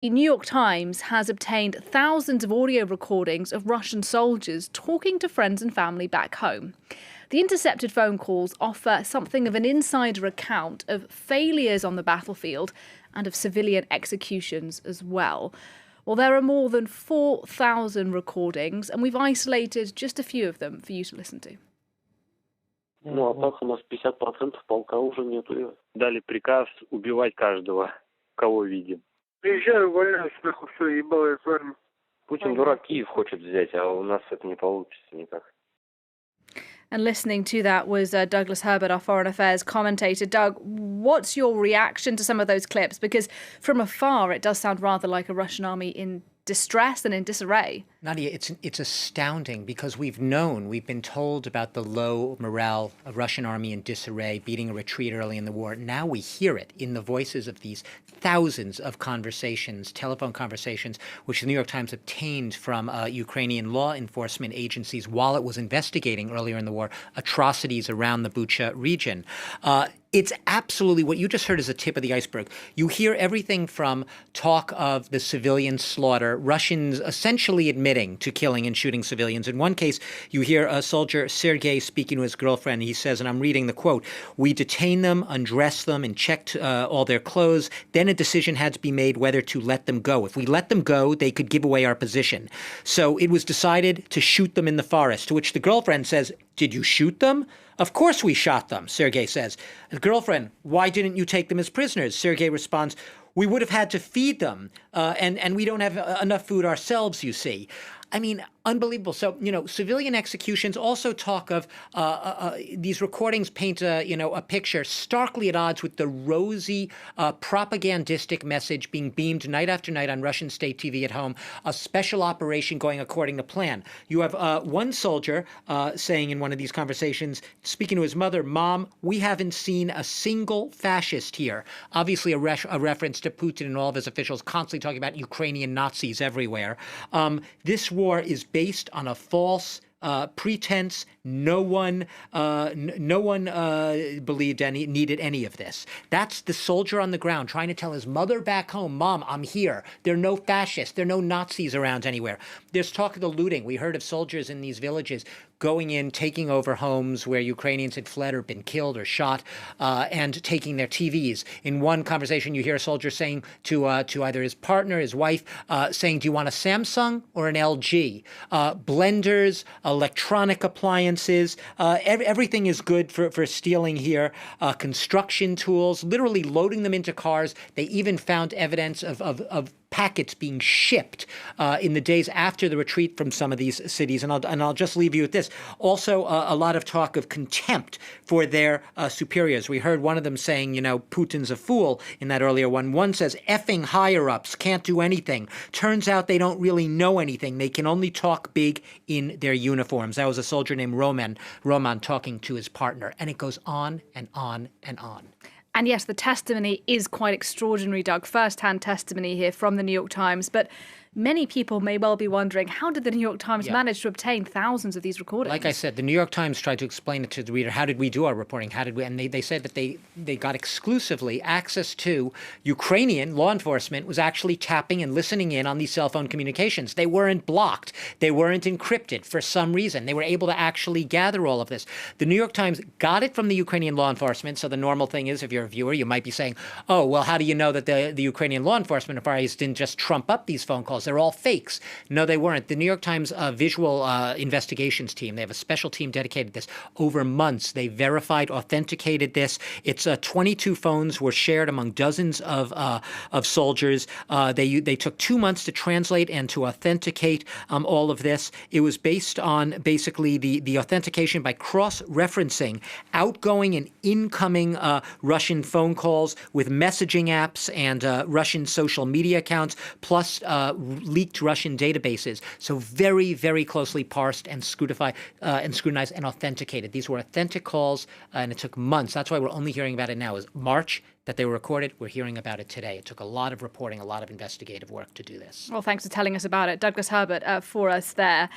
The New York Times has obtained thousands of audio recordings of Russian soldiers talking to friends and family back home. The intercepted phone calls offer something of an insider account of failures on the battlefield and of civilian executions as well. Well, there are more than 4,000 recordings, and we've isolated just a few of them for you to listen to. Ну, а так у нас 50% полка уже нету. Дали приказ убивать каждого, кого видим. Приезжаю, увольняюсь, нахуй, все, ебало из армии. Путин дурак Киев хочет взять, а у нас это не получится никак. And listening to that was Douglas Herbert, our foreign affairs commentator. Doug, what's your reaction to some of those clips? Because from afar, it does sound rather like a Russian army in distress and in disarray. Nadia, it's astounding because we've been told about the low morale of Russian army in disarray, beating a retreat early in the war. Now we hear it in the voices of these thousands of conversations, telephone conversations, which the New York Times obtained from Ukrainian law enforcement agencies while it was investigating earlier in the war atrocities around the Bucha region. It's absolutely what you just heard is a tip of the iceberg. You hear everything from talk of the civilian slaughter, Russians essentially admitting to killing and shooting civilians. In one case, you hear a soldier, Sergei, speaking to his girlfriend. He says, and I'm reading the quote, "We detained them, undressed them, and checked all their clothes. Then a decision had to be made whether to let them go. If we let them go, they could give away our position. So it was decided to shoot them in the forest," to which the girlfriend says, "Did you shoot them?" "Of course we shot them," Sergei says. The girlfriend, "Why didn't you take them as prisoners?" Sergei responds, "We would have had to feed them, and we don't have enough food ourselves, you see." I mean, unbelievable. So, civilian executions also talk of these recordings paint a picture starkly at odds with the rosy propagandistic message being beamed night after night on Russian state TV at home, a special operation going according to plan. You have one soldier saying in one of these conversations, speaking to his mother, "Mom, we haven't seen a single fascist here." Obviously a reference to Putin and all of his officials constantly talking about Ukrainian Nazis everywhere. This war is based on a false pretense. No one believed needed any of this. That's the soldier on the ground trying to tell his mother back home, "Mom, I'm here. There are no fascists. There are no Nazis around anywhere." There's talk of the looting. We heard of soldiers in these villages going in, taking over homes where Ukrainians had fled or been killed or shot, and taking their TVs. In one conversation, you hear a soldier saying to either his partner, his wife, saying, "Do you want a Samsung or an LG?" Blenders, electronic appliances, everything is good for stealing here. Construction tools, literally loading them into cars. They even found evidence of packets being shipped in the days after the retreat from some of these cities. And I'll just leave you with this. Also, a lot of talk of contempt for their superiors. We heard one of them saying, Putin's a fool in that earlier one. One says, "Effing higher-ups can't do anything. Turns out they don't really know anything. They can only talk big in their uniforms." That was a soldier named Roman talking to his partner. And it goes on and on and on. And yes, the testimony is quite extraordinary, Doug. First-hand testimony here from the New York Times. But many people may well be wondering, how did the New York Times manage to obtain thousands of these recordings? Like I said, the New York Times tried to explain it to the reader. How did we do our reporting? How did we? And they said that they got exclusively access to Ukrainian law enforcement was actually tapping and listening in on these cell phone communications. They weren't blocked. They weren't encrypted for some reason. They were able to actually gather all of this. The New York Times got it from the Ukrainian law enforcement. So the normal thing is, if you're a viewer, you might be saying, "Oh, well, how do you know that the Ukrainian law enforcement authorities didn't just trump up these phone calls? They're all fakes." No, they weren't. The New York Times visual investigations team, they have a special team dedicated to this. Over months, they verified, authenticated this. It's 22 phones were shared among dozens of soldiers. They took 2 months to translate and to authenticate all of this. It was based on basically the authentication by cross-referencing outgoing and incoming Russian phone calls with messaging apps and Russian social media accounts, plus leaked Russian databases. So very, very closely parsed and scrutinized and authenticated. These were authentic calls, and it took months. That's why we're only hearing about it now. It was March that they were recorded. We're hearing about it today. It took a lot of reporting, a lot of investigative work to do this. Well, thanks for telling us about it. Douglas Herbert for us there.